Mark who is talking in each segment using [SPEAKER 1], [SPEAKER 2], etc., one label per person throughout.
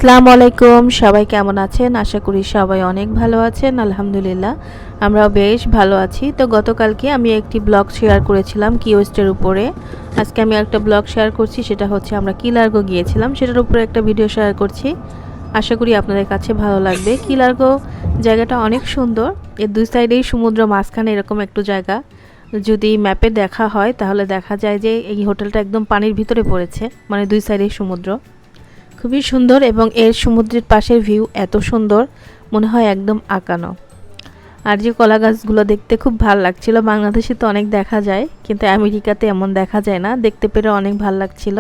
[SPEAKER 1] আসসালামু আলাইকুম, সবাই কেমন আছেন? আশা করি সবাই অনেক ভালো আছেন। আলহামদুলিল্লাহ আমরাও বেশ ভালো আছি। তো গতকালকে আমি একটি ব্লগ শেয়ার করেছিলাম কিওস্টের উপরে। আজকে আমি একটা ব্লগ শেয়ার করছি, সেটা হচ্ছে আমরা কি লার্গো গিয়েছিলাম সেটার উপরে একটা ভিডিও শেয়ার করছি। আশা করি আপনাদের কাছে ভালো লাগবে। কি লার্গো জায়গাটা অনেক সুন্দর, এর দুই সাইডেই সমুদ্র, মাঝখানে এরকম একটু জায়গা। যদি ম্যাপে দেখা হয় তাহলে দেখা যায় যে এই হোটেলটা একদম পানির ভিতরে পড়েছে, মানে দুই সাইডেই সমুদ্র। খুবই সুন্দর এবং এর সমুদ্রের পাশের ভিউ এত সুন্দর, মনে হয় একদম আঁকানো। আর যে কলা গাছগুলো দেখতে খুব ভালো লাগছিল। বাংলাদেশে তো অনেক দেখা যায়, কিন্তু আমেরিকাতে এমন দেখা যায় না। দেখতে পেরে অনেক ভালো লাগছিল।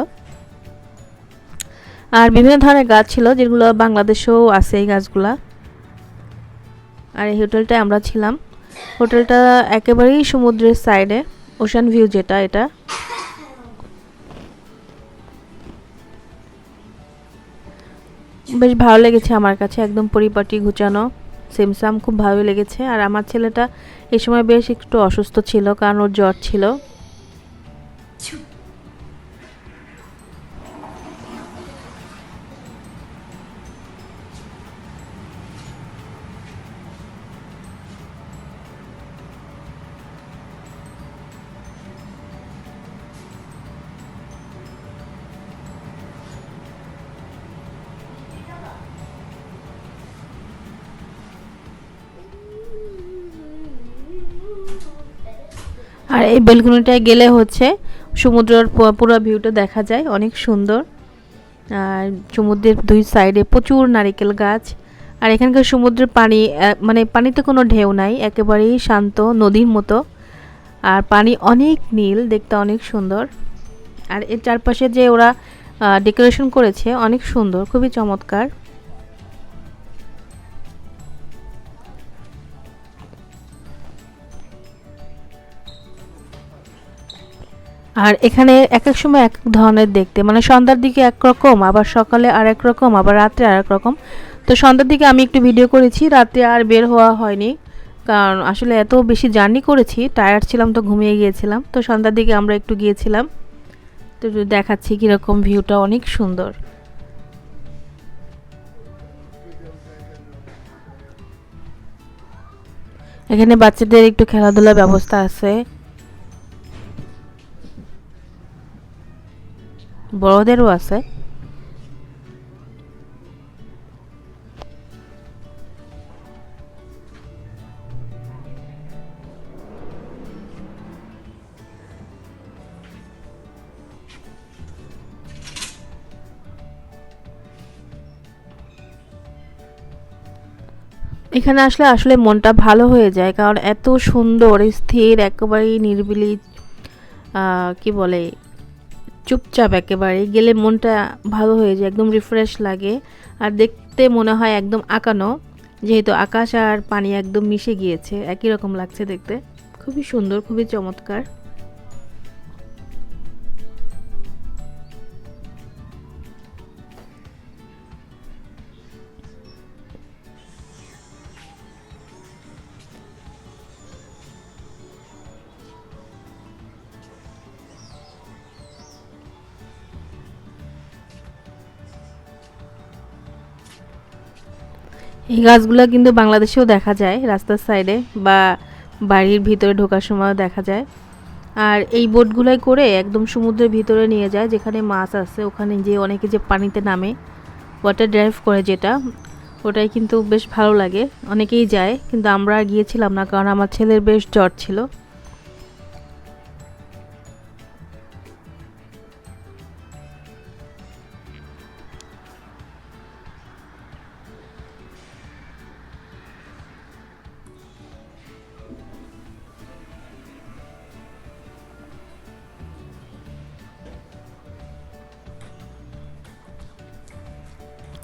[SPEAKER 1] আর বিভিন্ন ধরনের গাছ ছিল যেগুলো বাংলাদেশেও আছে এই গাছগুলা। আর এই হোটেলটায় আমরা ছিলাম। হোটেলটা একেবারেই সমুদ্রের সাইডে, ওশান ভিউ যেটা, এটা বেশ ভালো লেগেছে আমার কাছে। একদম পরিপাটি গুছানো, সিমসাম, খুব ভালো লেগেছে। আর আমার ছেলেটা এই সময় বেশ একটু অসুস্থ ছিল, কারণ ওর জ্বর ছিল। আর এই বেলকনিটায় গেলে হচ্ছে সমুদ্রের পুরো ভিউটা দেখা যায়, অনেক সুন্দর। আর সমুদ্রের দুই সাইডে প্রচুর নারিকেল গাছ। আর এখানকার সমুদ্রের পানি, মানে পানিতে কোনো ঢেউ নাই, একেবারেই শান্ত নদীর মতো। আর পানি অনেক নীল, দেখতে অনেক সুন্দর। আর এর চারপাশে যে ওরা ডেকোরেশন করেছে অনেক সুন্দর, খুবই চমৎকার। আর এখানে এক এক সময় এক এক ধরনের দেখতে, মানে সন্ধ্যার দিকে একরকম, আবার সকালে আর এক রকম, আবার রাত্রে আর এক রকম। তো সন্ধ্যার দিকে আমি একটু ভিডিও করেছি, রাত্রে আর বের হওয়া হয়নি, কারণ আসলে এত বেশি জার্নি করেছি, টায়ার্ড ছিলাম, তো ঘুমিয়ে গিয়েছিলাম। তো সন্ধ্যার দিকে আমরা একটু গিয়েছিলাম। তো দেখাচ্ছি কীরকম ভিউটা, অনেক সুন্দর। এখানে বাচ্চাদের একটু খেলাধুলার ব্যবস্থা আছে, বড়দেরও আছে। এখানে আসলে আসলে মনটা ভালো হয়ে যায়, কারণ এত সুন্দর, স্থির, একেবারেই নিরিবিলি, কি বলে, চুপচাপ। একেবারে গেলে মনটা ভালো হয়ে যায়, একদম রিফ্রেশ লাগে। আর দেখতে মনে হয় একদম আঁকানো, যেহেতু আকাশ আর পানি একদম মিশে গিয়েছে, একই রকম লাগছে দেখতে। খুবই সুন্দর, খুবই চমৎকার। এই গাছগুলো কিন্তু বাংলাদেশেও দেখা যায়, রাস্তার সাইডে বা বাড়ির ভিতরে ঢোকার সময়ও দেখা যায়। আর এই বোটগুলোই করে একদম সমুদ্রের ভিতরে নিয়ে যায়, যেখানে মাছ আছে, ওখানে যে অনেকে যে পানিতে নামে, ওয়াটার ড্রাইভ করে যেটা, ওটাই কিন্তু বেশ ভালো লাগে। অনেকেই যায়, কিন্তু আমরা গিয়েছিলাম না, কারণ আমার ছেলের বেশ জ্বর ছিল।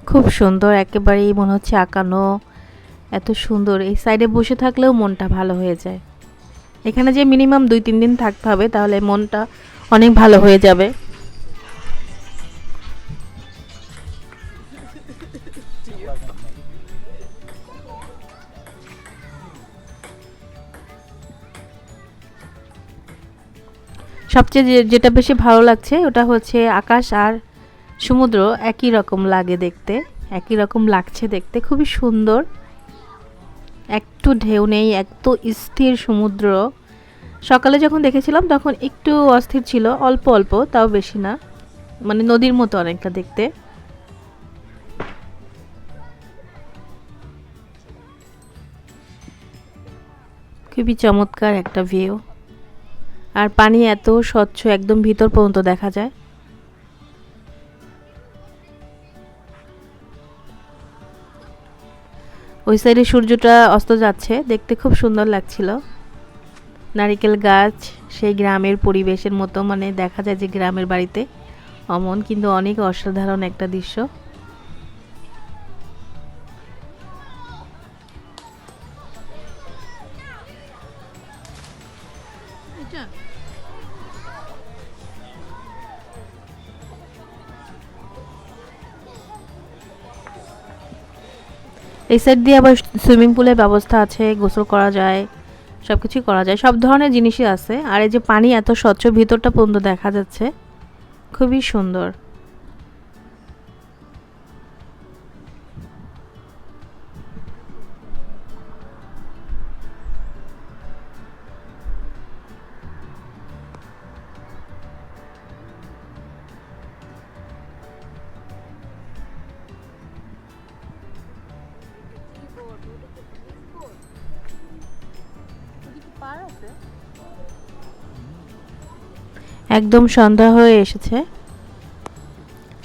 [SPEAKER 1] খুব সুন্দর, একেবারেই মনে হচ্ছে আঁকানো, এত সুন্দর। এই সাইডে বসে থাকলেও মনটা ভালো হয়ে যায়। এখানে যে মিনিমাম 2-3 দিন থাকতে হবে, তাহলে মনটা অনেক ভালো হয়ে যাবে। সবচেয়ে যেটা বেশি ভালো লাগছে ওটা হচ্ছে আকাশ আর সমুদ্র একই রকম লাগে দেখতে। একই রকম লাগছে দেখতে, খুবই সুন্দর। একটু ঢেউ নেই, এত স্থির সমুদ্র। সকালে যখন দেখেছিলাম তখন একটু অস্থির ছিল, অল্প অল্প, তাও বেশি না, মানে নদীর মতো অনেকটা দেখতে। খুবই চমৎকার একটা ভিউ, আর পানি এত স্বচ্ছ, একদম ভিতর পর্যন্ত দেখা যায়। ওই সাইডে সূর্যটা অস্ত যাচ্ছে, দেখতে খুব সুন্দর লাগছিল। নারিকেল গাছ, সেই গ্রামের পরিবেশের মতো, মানে দেখা যায় যে গ্রামের বাড়িতে অমন, কিন্তু অনেক অসাধারণ একটা দৃশ্য। এই সাইড দিয়ে আবার সুইমিং পুলের ব্যবস্থা আছে, গোসল করা যায়, সব কিছুই করা যায়, সব ধরনের জিনিসই আছে। আর এই যে পানি এত স্বচ্ছ, ভিতরটা পর্যন্ত দেখা যাচ্ছে, খুবই সুন্দর। একদম সন্ধ্যা হয়ে এসেছে,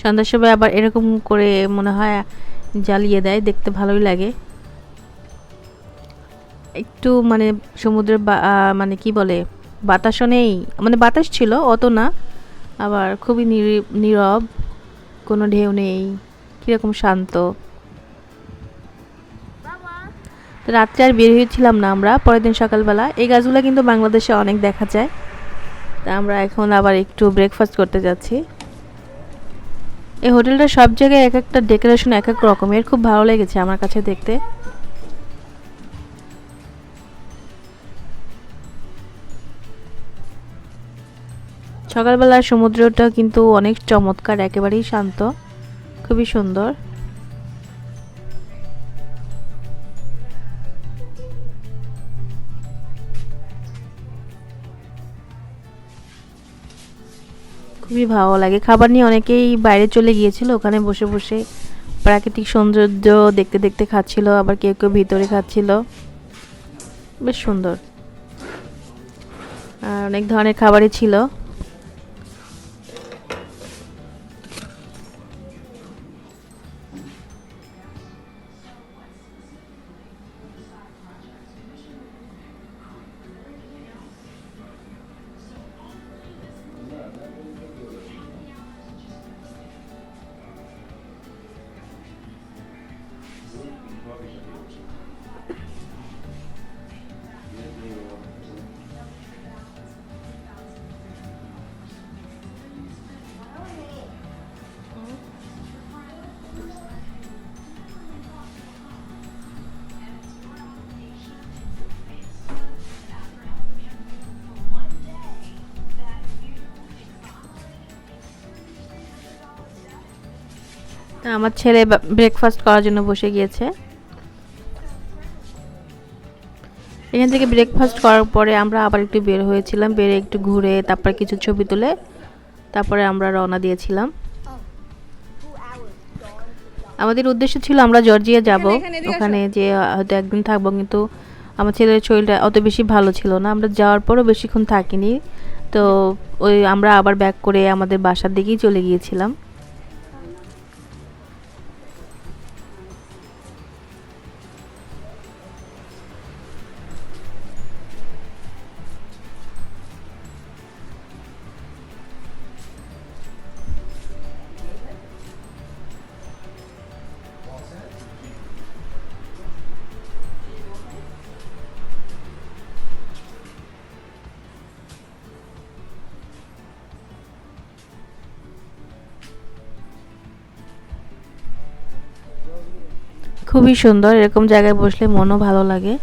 [SPEAKER 1] সন্ধ্যার সময় আবার এরকম করে মনে হয় জ্বালিয়ে দেয়, দেখতে ভালোই লাগে। একটু মানে সমুদ্রের মানে কি বলে, বাতাসও নেই, মানে বাতাস ছিল অত না, আবার খুবই নীরব, কোনো ঢেউ নেই, কিরকম শান্ত। রাত্রে আর বের হয়েছিলাম না আমরা, পরের দিন সকালবেলা। এই গাছগুলো কিন্তু বাংলাদেশে অনেক দেখা যায়। তা আমরা এখন আবার একটু ব্রেকফাস্ট করতে যাচ্ছি। এই হোটেলটা সব জায়গায় এক একটা ডেকোরেশন এক এক রকমের, খুব ভালো লেগেছে আমার কাছে দেখতে। সকালবেলার সমুদ্রটা কিন্তু অনেক চমৎকার, একেবারেই শান্ত, খুবই সুন্দর। খুবই ভালো লাগে। খাবার নিয়ে অনেকেই বাইরে চলে গিয়েছিল, ওখানে বসে বসে প্রাকৃতিক সৌন্দর্য দেখতে দেখতে খাচ্ছিল, আবার কেউ কেউ ভিতরে খাচ্ছিল, বেশ সুন্দর। আর অনেক ধরনের খাবারই ছিল। আমার ছেলে ব্রেকফাস্ট করার জন্য বসে গিয়েছে। এখান থেকে ব্রেকফাস্ট করার পরে আমরা আবার একটু বের হয়েছিলাম, বেরে একটু ঘুরে তারপর কিছু ছবি তুলে তারপরে আমরা রওনা দিয়েছিলাম। আমাদের উদ্দেশ্য ছিল আমরা জর্জিয়া যাব, ওখানে যে হয়তো একদিন থাকবো, কিন্তু আমার ছেলের শরীরটা অত বেশি ভালো ছিল না, আমরা যাওয়ার পরও বেশিক্ষণ থাকিনি। তো ওই আমরা আবার ব্যাক করে আমাদের বাসার দিকেই চলে গিয়েছিলাম। খুবই সুন্দর, এরকম জায়গায় বসলে মনও ভালো লাগে।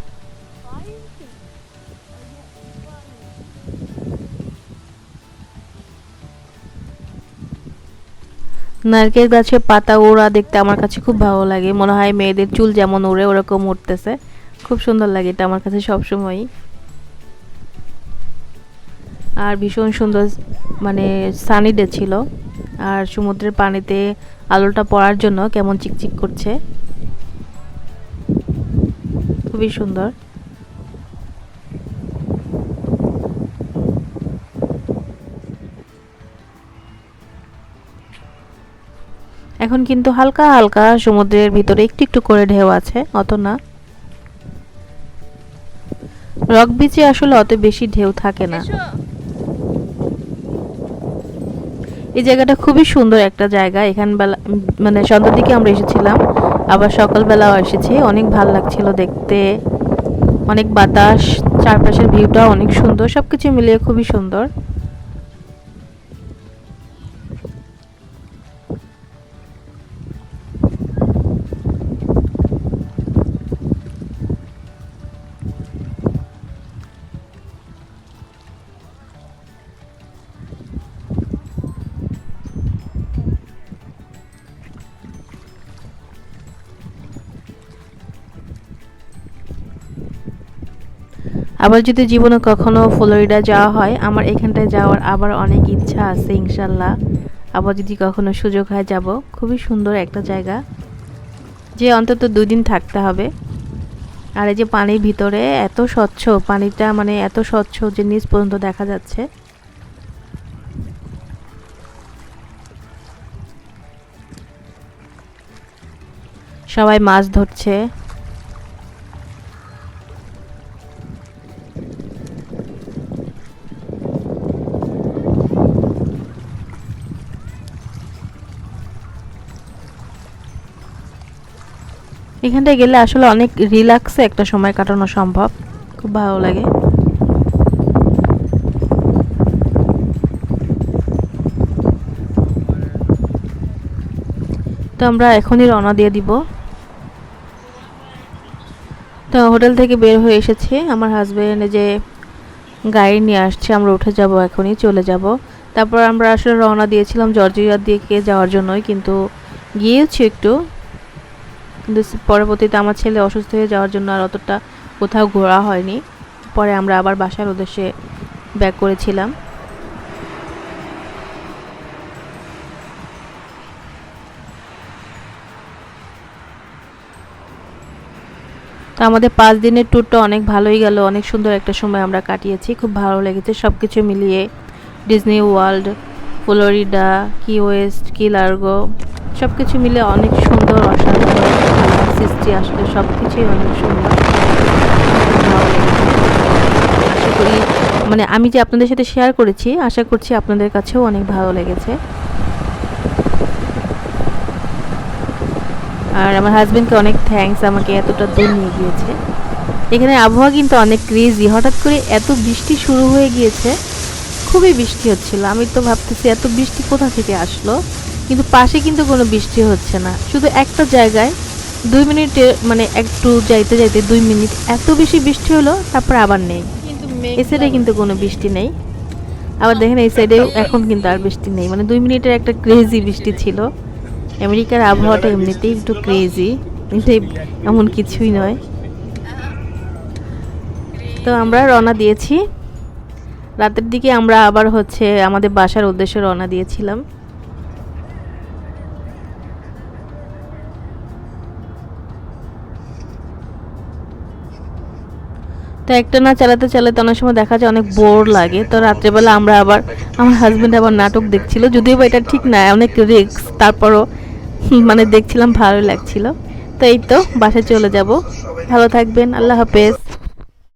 [SPEAKER 1] নারকেল গাছের পাতা ওড়া দেখতে আমার কাছে খুব ভালো লাগে, মনে হয় মেয়েদের চুল যেমন ওড়ে ওরকম উঠতেছে, খুব সুন্দর লাগে এটা আমার কাছে সবসময়ই। আর ভীষণ সুন্দর মানে সানি ডে ছিল, আর সমুদ্রের পানিতে আলোটা পড়ার জন্য কেমন চিকচিক করছে, খুবই সুন্দর। এখন কিন্তু হালকা হালকা সমুদ্রের ভিতরে একটু একটু করে ঢেউ আছে, অত না। রক বিচে আসলে অত বেশি ঢেউ থাকে না। এই জায়গাটা খুবই সুন্দর একটা জায়গা। এখান বেলা মানে সন্ধ্যার দিকে আমরা এসেছিলাম, আবার সকালবেলাও এসেছি, অনেক ভালো লাগছিল দেখতে, অনেক বাতাস, চারপাশের ভিউটা অনেক সুন্দর, সবকিছু মিলিয়ে খুবই সুন্দর। আবার যদি জীবনে কখনো ফ্লোরিডা যাওয়া হয়, আমার এখানটায় যাওয়ার আবার অনেক ইচ্ছা আছে ইনশাল্লাহ। আবার যদি কখনো সুযোগ হয় যাব, খুবই সুন্দর একটা জায়গা, যে অন্তত 2 দিন থাকতে হবে। আর এই যে পানির ভিতরে এত স্বচ্ছ পানিটা, মানে এত স্বচ্ছ যে নিচ পর্যন্ত দেখা যাচ্ছে। সবাই মাছ ধরছে। এখানটায় গেলে আসলে অনেক রিল্যাক্সে একটা সময় কাটানো সম্ভব, খুব ভালো লাগে। তো আমরা এখনই রওনা দিয়ে দিব। তো হোটেল থেকে বের হয়ে এসেছি, আমার হাজবেন্ড যে গাড়ি নিয়ে আসছে, আমরা উঠে যাব, এখনই চলে যাব। তারপর আমরা আসলে রওনা দিয়েছিলাম জর্জিয়ার দিকে যাওয়ার জন্যই, কিন্তু গিয়েছি একটু, কিন্তু পরবর্তীতে আমার ছেলে অসুস্থ হয়ে যাওয়ার জন্য আর অতটা কোথাও ঘোরা হয়নি। পরে আমরা আবার বাসার উদ্দেশ্যে ব্যাক করেছিলাম। তো আমাদের 5 দিনের ট্যুরটা অনেক ভালোই গেল, অনেক সুন্দর একটা সময় আমরা কাটিয়েছি, খুব ভালো লেগেছে সব কিছু মিলিয়ে। ডিজনি ওয়ার্ল্ড, ফ্লোরিডা, কি ওয়েস্ট, কি লার্গো, সব কিছু মিলে অনেক সুন্দর, অসাধারণ সৃষ্টি, আসলে সব কিছুই অনেক সুন্দর, ভালো লেগেছে। আশা করি মানে আমি যে আপনাদের সাথে শেয়ার করেছি, আশা করছি আপনাদের কাছেও অনেক ভালো লেগেছে। আর আমার হাজবেন্ডকে অনেক থ্যাঙ্কস, আমাকে এতটা দূর নিয়ে গিয়েছে। এখানে আবহাওয়া কিন্তু অনেক ক্রেজি, হঠাৎ করে এত বৃষ্টি শুরু হয়ে গিয়েছে, খুবই বৃষ্টি হচ্ছিল। আমি তো ভাবতেছি এত বৃষ্টি কোথা থেকে আসলো, কিন্তু পাশে কিন্তু কোনো বৃষ্টি হচ্ছে না, শুধু একটা জায়গায় 2 মিনিটে মানে একটু যাইতে যাইতে 2 মিনিট এত বেশি বৃষ্টি হলো, তারপর আবার নেই। এই সাইডে কিন্তু কোনো বৃষ্টি নেই, আবার দেখেন এই সাইডে এখন কিন্তু আর বৃষ্টি নেই, মানে 2 মিনিটের একটা ক্রেজি বৃষ্টি ছিল। আমেরিকার আবহাওয়াটা এমনিতেই একটু ক্রেজি, কিন্তু এমন কিছুই নয়। তো আমরা রওনা দিয়েছি রাতের দিকে, আমরা আবার হচ্ছে আমাদের বাসার উদ্দেশ্যে রওনা দিয়েছিলাম। তো একটা না চালাতে চালাতে অনেক সময় দেখা যায় অনেক বোর লাগে, তো রাত্রেবেলা আমরা আবার, আমার হাজবেন্ড আবার নাটক দেখছিল, যদিও বা এটা ঠিক না, অনেক রিস্ক, তারপরও মানে দেখছিলাম, ভালো লাগছিল। তো এই তো বাসায় চলে যাব, ভালো থাকবেন, আল্লাহ হাফেজ।